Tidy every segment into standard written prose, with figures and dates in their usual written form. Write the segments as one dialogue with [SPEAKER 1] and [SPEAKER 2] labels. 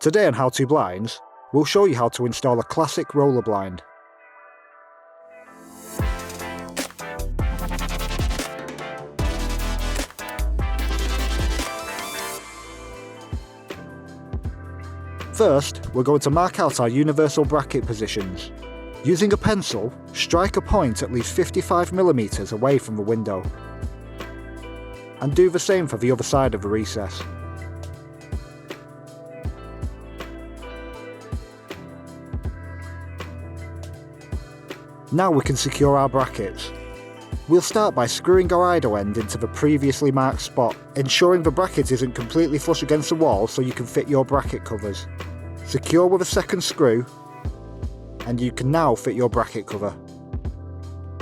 [SPEAKER 1] Today on How To Blindz, we'll show you how to install a classic roller blind. First, we're going to mark out our universal bracket positions. Using a pencil, strike a point at least 55mm away from the window. And do the same for the other side of the recess. Now we can secure our brackets. We'll start by screwing our idle end into the previously marked spot, ensuring the bracket isn't completely flush against the wall so you can fit your bracket covers. Secure with a second screw, and you can now fit your bracket cover.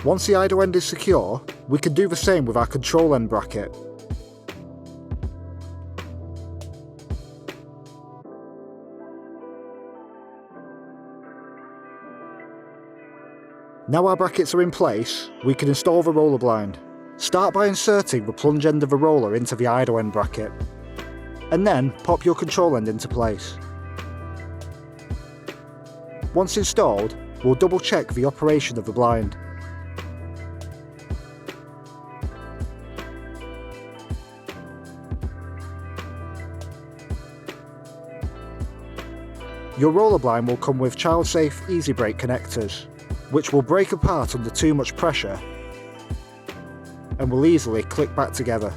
[SPEAKER 1] Once the idle end is secure, we can do the same with our control end bracket. Now our brackets are in place, we can install the roller blind. Start by inserting the plunge end of the roller into the idle end bracket, and then pop your control end into place. Once installed, we'll double check the operation of the blind. Your roller blind will come with child-safe easy break connectors, which will break apart under too much pressure and will easily click back together.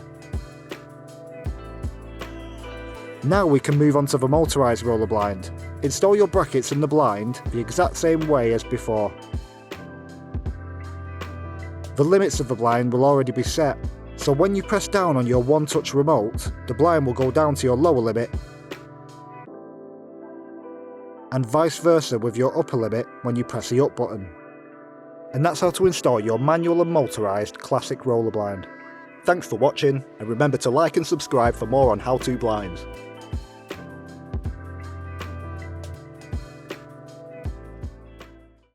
[SPEAKER 1] Now we can move on to the motorised roller blind. Install your brackets in the blind the exact same way as before. The limits of the blind will already be set, so when you press down on your one-touch remote, the blind will go down to your lower limit, and vice versa with your upper limit when you press the up button. And that's how to install your manual and motorised classic roller blind. Thanks for watching, and remember to like and subscribe for more on How To Blindz.